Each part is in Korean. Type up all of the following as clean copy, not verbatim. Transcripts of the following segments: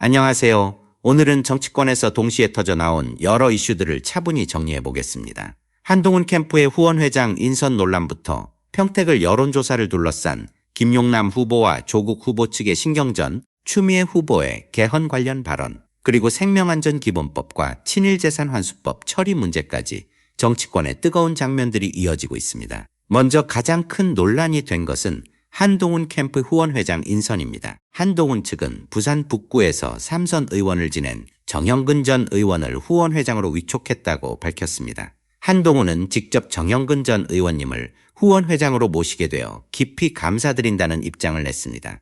안녕하세요. 오늘은 정치권에서 동시에 터져 나온 여러 이슈들을 차분히 정리해 보겠습니다. 한동훈 캠프의 후원회장 인선 논란부터 평택을 여론조사를 둘러싼 김용남 후보와 조국 후보 측의 신경전, 추미애 후보의 개헌 관련 발언, 그리고 생명안전기본법과 친일재산환수법 처리 문제까지 정치권의 뜨거운 장면들이 이어지고 있습니다. 먼저 가장 큰 논란이 된 것은 한동훈 캠프 후원회장 인선입니다. 한동훈 측은 부산 북구에서 3선 의원을 지낸 정형근 전 의원을 후원회장으로 위촉했다고 밝혔습니다. 한동훈은 직접 정형근 전 의원님을 후원회장으로 모시게 되어 깊이 감사드린다는 입장을 냈습니다.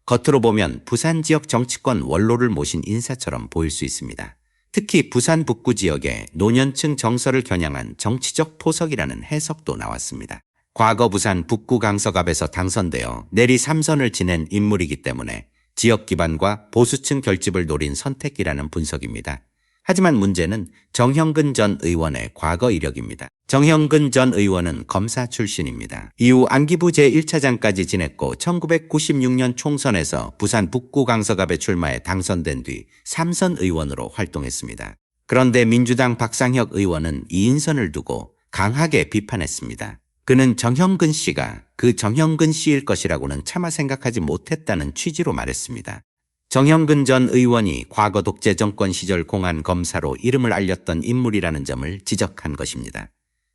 겉으로 보면 부산 지역 정치권 원로를 모신 인사처럼 보일 수 있습니다. 특히 부산 북구 지역의 노년층 정서를 겨냥한 정치적 포석이라는 해석도 나왔습니다. 과거 부산 북구 강서갑에서 당선되어 내리 3선을 지낸 인물이기 때문에 지역 기반과 보수층 결집을 노린 선택이라는 분석입니다. 하지만 문제는 정형근 전 의원의 과거 이력입니다. 정형근 전 의원은 검사 출신입니다. 이후 안기부 제1차장까지 지냈고 1996년 총선에서 부산 북구 강서갑에 출마해 당선된 뒤 3선 의원으로 활동했습니다. 그런데 민주당 박상혁 의원은 이 인선을 두고 강하게 비판했습니다. 그는 정형근 씨가 그 정형근 씨일 것이라고는 차마 생각하지 못했다는 취지로 말했습니다. 정형근 전 의원이 과거 독재 정권 시절 공안 검사로 이름을 알렸던 인물이라는 점을 지적한 것입니다.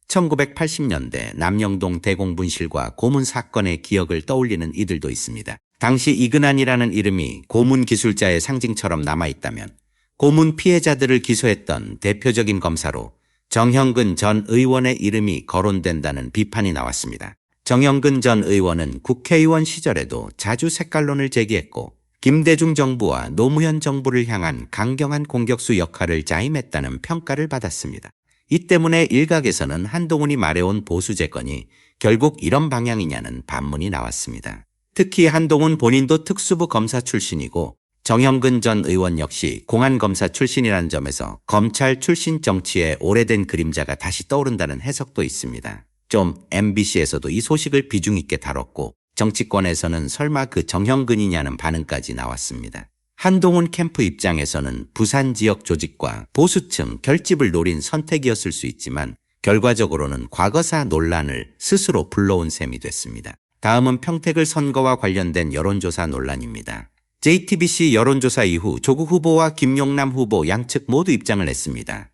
1980년대 남영동 대공분실과 고문 사건의 기억을 떠올리는 이들도 있습니다. 당시 이근한이라는 이름이 고문 기술자의 상징처럼 남아있다면 고문 피해자들을 기소했던 대표적인 검사로 정형근 전 의원의 이름이 거론된다는 비판이 나왔습니다. 정형근 전 의원은 국회의원 시절에도 자주 색깔론을 제기했고 김대중 정부와 노무현 정부를 향한 강경한 공격수 역할을 자임했다는 평가를 받았습니다. 이 때문에 일각에서는 한동훈이 말해온 보수 재건이 결국 이런 방향이냐는 반문이 나왔습니다. 특히 한동훈 본인도 특수부 검사 출신이고 정형근 전 의원 역시 공안검사 출신이라는 점에서 검찰 출신 정치의 오래된 그림자가 다시 떠오른다는 해석도 있습니다. 좀 MBC에서도 이 소식을 비중 있게 다뤘고 정치권에서는 설마 그 정형근이냐는 반응까지 나왔습니다. 한동훈 캠프 입장에서는 부산 지역 조직과 보수층 결집을 노린 선택이었을 수 있지만 결과적으로는 과거사 논란을 스스로 불러온 셈이 됐습니다. 다음은 평택을 선거와 관련된 여론조사 논란입니다. JTBC 여론조사 이후 조국 후보와 김용남 후보 양측 모두 입장을 냈습니다.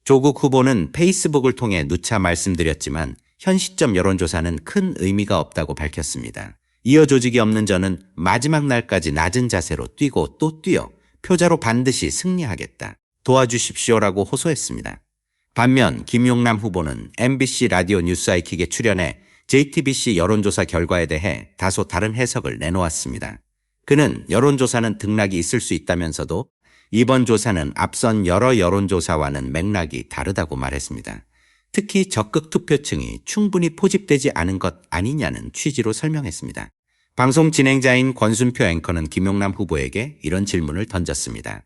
조국 후보는 페이스북을 통해 누차 말씀드렸지만 현 시점 여론조사는 큰 의미가 없다고 밝혔습니다. 이어 조직이 없는 저는 마지막 날까지 낮은 자세로 뛰고 또 뛰어 표자로 반드시 승리하겠다. 도와주십시오라고 호소했습니다. 반면 김용남 후보는 MBC 라디오 뉴스아이킥에 출연해 JTBC 여론조사 결과에 대해 다소 다른 해석을 내놓았습니다. 그는 여론조사는 등락이 있을 수 있다면서도 이번 조사는 앞선 여러 여론조사와는 맥락이 다르다고 말했습니다. 특히 적극 투표층이 충분히 포집되지 않은 것 아니냐는 취지로 설명했습니다. 방송 진행자인 권순표 앵커는 김용남 후보에게 이런 질문을 던졌습니다.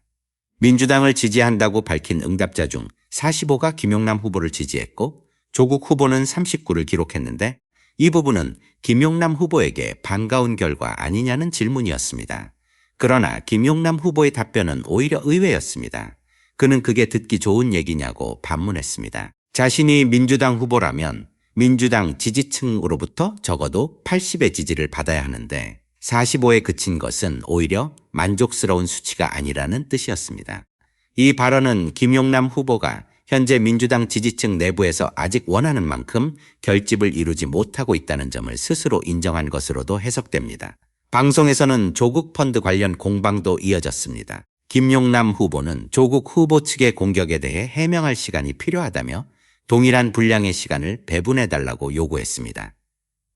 민주당을 지지한다고 밝힌 응답자 중 45가 김용남 후보를 지지했고 조국 후보는 39를 기록했는데 이 부분은 김용남 후보에게 반가운 결과 아니냐는 질문이었습니다. 그러나 김용남 후보의 답변은 오히려 의외였습니다. 그는 그게 듣기 좋은 얘기냐고 반문했습니다. 자신이 민주당 후보라면 민주당 지지층으로부터 적어도 80의 지지를 받아야 하는데 45에 그친 것은 오히려 만족스러운 수치가 아니라는 뜻이었습니다. 이 발언은 김용남 후보가 현재 민주당 지지층 내부에서 아직 원하는 만큼 결집을 이루지 못하고 있다는 점을 스스로 인정한 것으로도 해석됩니다. 방송에서는 조국 펀드 관련 공방도 이어졌습니다. 김용남 후보는 조국 후보 측의 공격에 대해 해명할 시간이 필요하다며 동일한 분량의 시간을 배분해달라고 요구했습니다.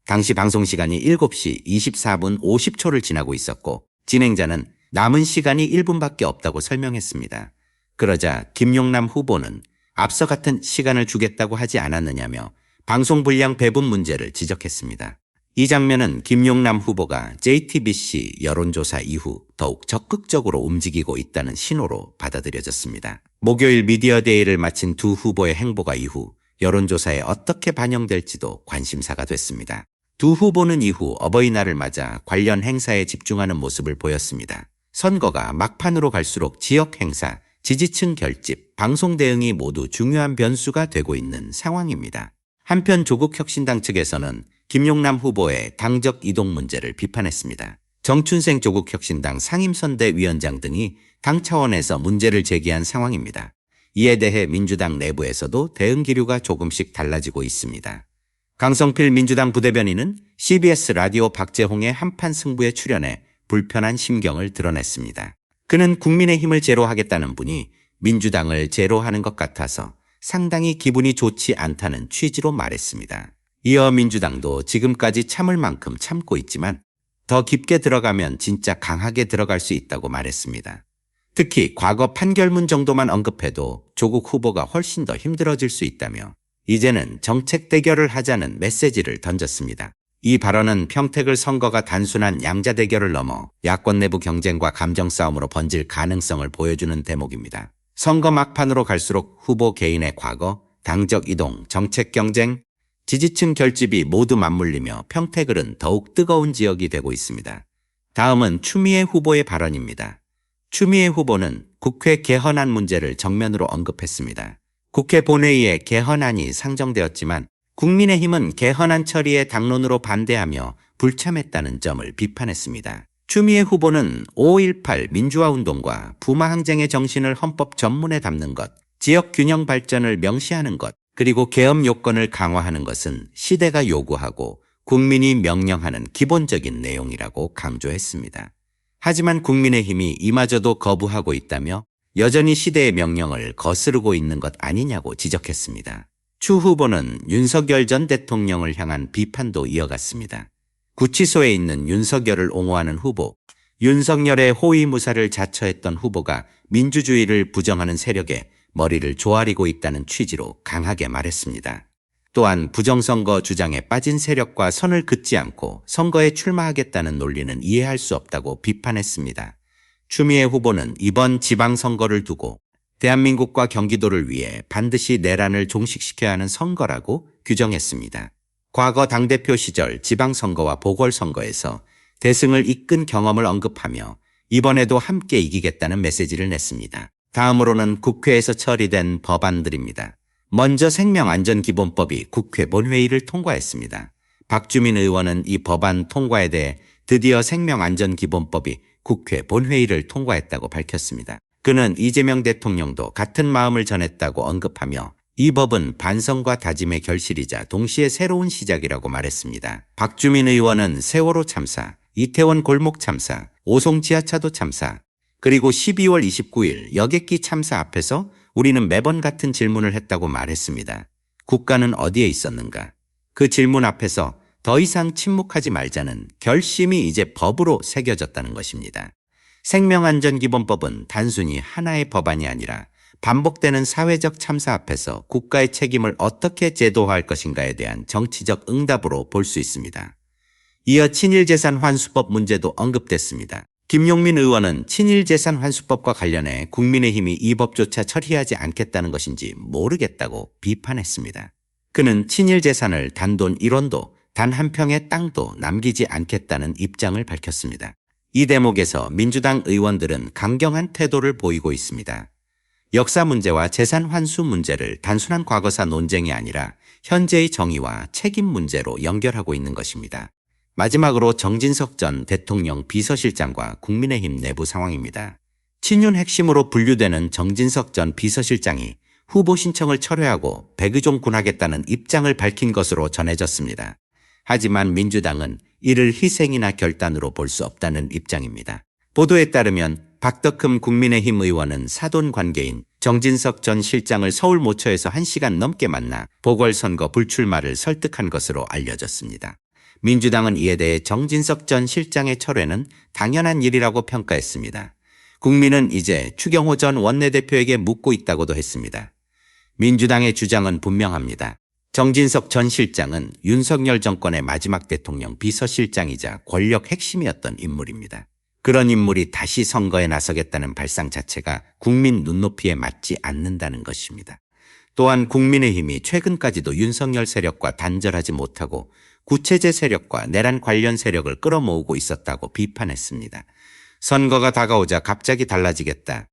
당시 방송 시간이 7시 24분 50초를 지나고 있었고 진행자는 남은 시간이 1분밖에 없다고 설명했습니다. 그러자 김용남 후보는 앞서 같은 시간을 주겠다고 하지 않았느냐며 방송 분량 배분 문제를 지적했습니다. 이 장면은 김용남 후보가 JTBC 여론조사 이후 더욱 적극적으로 움직이고 있다는 신호로 받아들여졌습니다. 목요일 미디어데이를 마친 두 후보의 행보가 이후 여론조사에 어떻게 반영될지도 관심사가 됐습니다. 두 후보는 이후 어버이날을 맞아 관련 행사에 집중하는 모습을 보였습니다. 선거가 막판으로 갈수록 지역 행사, 지지층 결집, 방송 대응이 모두 중요한 변수가 되고 있는 상황입니다. 한편 조국혁신당 측에서는 김용남 후보의 당적 이동 문제를 비판했습니다. 정춘생 조국혁신당 상임선대위원장 등이 당 차원에서 문제를 제기한 상황입니다. 이에 대해 민주당 내부에서도 대응 기류가 조금씩 달라지고 있습니다. 강성필 민주당 부대변인은 CBS 라디오 박재홍의 한판 승부에 출연해 불편한 심경을 드러냈습니다. 그는 국민의힘을 제로하겠다는 분이 민주당을 제로하는 것 같아서 상당히 기분이 좋지 않다는 취지로 말했습니다. 이어 민주당도 지금까지 참을 만큼 참고 있지만 더 깊게 들어가면 진짜 강하게 들어갈 수 있다고 말했습니다. 특히 과거 판결문 정도만 언급해도 조국 후보가 훨씬 더 힘들어질 수 있다며 이제는 정책 대결을 하자는 메시지를 던졌습니다. 이 발언은 평택을 선거가 단순한 양자 대결을 넘어 야권 내부 경쟁과 감정 싸움으로 번질 가능성을 보여주는 대목입니다. 선거 막판으로 갈수록 후보 개인의 과거, 당적 이동, 정책 경쟁, 지지층 결집이 모두 맞물리며 평택을은 더욱 뜨거운 지역이 되고 있습니다. 다음은 추미애 후보의 발언입니다. 추미애 후보는 국회 개헌안 문제를 정면으로 언급했습니다. 국회 본회의에 개헌안이 상정되었지만 국민의힘은 개헌안 처리에 당론으로 반대하며 불참했다는 점을 비판했습니다. 추미애 후보는 5.18 민주화운동과 부마항쟁의 정신을 헌법 전문에 담는 것, 지역 균형 발전을 명시하는 것, 그리고 계엄 요건을 강화하는 것은 시대가 요구하고 국민이 명령하는 기본적인 내용이라고 강조했습니다. 하지만 국민의힘이 이마저도 거부하고 있다며 여전히 시대의 명령을 거스르고 있는 것 아니냐고 지적했습니다. 추 후보는 윤석열 전 대통령을 향한 비판도 이어갔습니다. 구치소에 있는 윤석열을 옹호하는 후보, 윤석열의 호위무사를 자처했던 후보가 민주주의를 부정하는 세력에 머리를 조아리고 있다는 취지로 강하게 말했습니다. 또한 부정선거 주장에 빠진 세력과 선을 긋지 않고 선거에 출마하겠다는 논리는 이해할 수 없다고 비판했습니다. 추미애 후보는 이번 지방선거를 두고 대한민국과 경기도를 위해 반드시 내란을 종식시켜야 하는 선거라고 규정했습니다. 과거 당대표 시절 지방선거와 보궐선거에서 대승을 이끈 경험을 언급하며 이번에도 함께 이기겠다는 메시지를 냈습니다. 다음으로는 국회에서 처리된 법안들입니다. 먼저 생명안전기본법이 국회 본회의를 통과했습니다. 박주민 의원은 이 법안 통과에 대해 드디어 생명안전기본법이 국회 본회의를 통과했다고 밝혔습니다. 그는 이재명 대통령도 같은 마음을 전했다고 언급하며 이 법은 반성과 다짐의 결실이자 동시에 새로운 시작이라고 말했습니다. 박주민 의원은 세월호 참사, 이태원 골목 참사, 오송 지하차도 참사, 그리고 12월 29일 여객기 참사 앞에서 우리는 매번 같은 질문을 했다고 말했습니다. 국가는 어디에 있었는가? 그 질문 앞에서 더 이상 침묵하지 말자는 결심이 이제 법으로 새겨졌다는 것입니다. 생명안전기본법은 단순히 하나의 법안이 아니라 반복되는 사회적 참사 앞에서 국가의 책임을 어떻게 제도화할 것인가에 대한 정치적 응답으로 볼 수 있습니다. 이어 친일재산 환수법 문제도 언급됐습니다. 김용민 의원은 친일재산 환수법과 관련해 국민의힘이 이 법조차 처리하지 않겠다는 것인지 모르겠다고 비판했습니다. 그는 친일재산을 단돈 1원도 단 한 평의 땅도 남기지 않겠다는 입장을 밝혔습니다. 이 대목에서 민주당 의원들은 강경한 태도를 보이고 있습니다. 역사 문제와 재산 환수 문제를 단순한 과거사 논쟁이 아니라 현재의 정의와 책임 문제로 연결하고 있는 것입니다. 마지막으로 정진석 전 대통령 비서실장과 국민의힘 내부 상황입니다. 친윤 핵심으로 분류되는 정진석 전 비서실장이 후보 신청을 철회하고 백의종 군하겠다는 입장을 밝힌 것으로 전해졌습니다. 하지만 민주당은 이를 희생이나 결단으로 볼 수 없다는 입장입니다. 보도에 따르면 박덕흠 국민의힘 의원은 사돈 관계인 정진석 전 실장을 서울 모처에서 1시간 넘게 만나 보궐선거 불출마를 설득한 것으로 알려졌습니다. 민주당은 이에 대해 정진석 전 실장의 철회는 당연한 일이라고 평가했습니다. 국민은 이제 추경호 전 원내대표에게 묻고 있다고도 했습니다. 민주당의 주장은 분명합니다. 정진석 전 실장은 윤석열 정권의 마지막 대통령 비서실장이자 권력 핵심이었던 인물입니다. 그런 인물이 다시 선거에 나서겠다는 발상 자체가 국민 눈높이에 맞지 않는다는 것입니다. 또한 국민의힘이 최근까지도 윤석열 세력과 단절하지 못하고 구체제 세력과 내란 관련 세력을 끌어모으고 있었다고 비판했습니다. 선거가 다가오자 갑자기 달라지겠다,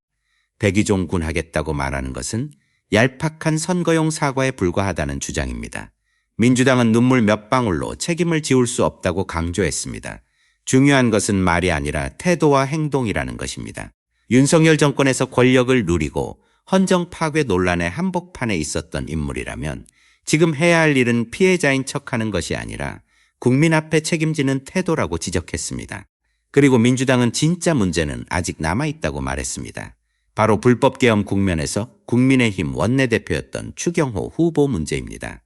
백의종군 하겠다고 말하는 것은 얄팍한 선거용 사과에 불과하다는 주장입니다. 민주당은 눈물 몇 방울로 책임을 지울 수 없다고 강조했습니다. 중요한 것은 말이 아니라 태도와 행동이라는 것입니다. 윤석열 정권에서 권력을 누리고 헌정 파괴 논란의 한복판에 있었던 인물이라면 지금 해야 할 일은 피해자인 척하는 것이 아니라 국민 앞에 책임지는 태도라고 지적했습니다. 그리고 민주당은 진짜 문제는 아직 남아있다고 말했습니다. 바로 불법계엄 국면에서 국민의힘 원내대표였던 추경호 후보 문제입니다.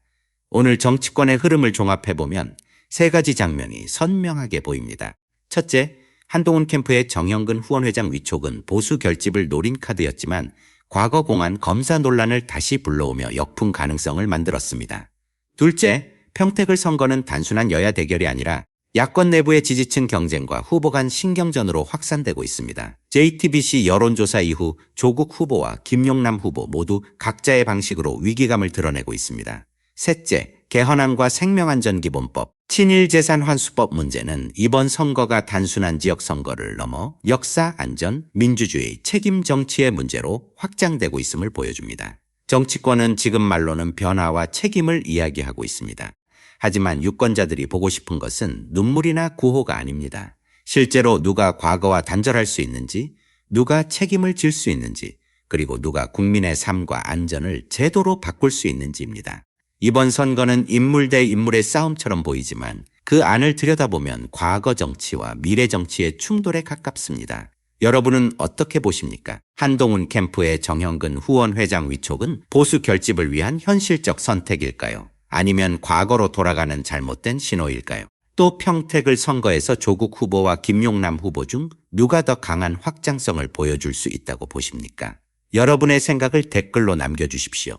오늘 정치권의 흐름을 종합해보면 세 가지 장면이 선명하게 보입니다. 첫째, 한동훈 캠프의 정영근 후원회장 위촉은 보수 결집을 노린 카드였지만 과거 공안 검사 논란을 다시 불러오며 역풍 가능성을 만들었습니다. 둘째, 평택을 선거는 단순한 여야 대결이 아니라 야권 내부의 지지층 경쟁과 후보 간 신경전으로 확산되고 있습니다. JTBC 여론조사 이후 조국 후보와 김용남 후보 모두 각자의 방식으로 위기감을 드러내고 있습니다. 셋째, 개헌안과 생명안전기본법, 친일재산환수법 문제는 이번 선거가 단순한 지역선거를 넘어 역사, 안전, 민주주의, 책임 정치의 문제로 확장되고 있음을 보여줍니다. 정치권은 지금 말로는 변화와 책임을 이야기하고 있습니다. 하지만 유권자들이 보고 싶은 것은 눈물이나 구호가 아닙니다. 실제로 누가 과거와 단절할 수 있는지, 누가 책임을 질 수 있는지, 그리고 누가 국민의 삶과 안전을 제도로 바꿀 수 있는지입니다. 이번 선거는 인물 대 인물의 싸움처럼 보이지만 그 안을 들여다보면 과거 정치와 미래 정치의 충돌에 가깝습니다. 여러분은 어떻게 보십니까? 한동훈 캠프의 정영근 후원회장 위촉은 보수 결집을 위한 현실적 선택일까요? 아니면 과거로 돌아가는 잘못된 신호일까요? 또 평택을 선거에서 조국 후보와 김용남 후보 중 누가 더 강한 확장성을 보여줄 수 있다고 보십니까? 여러분의 생각을 댓글로 남겨주십시오.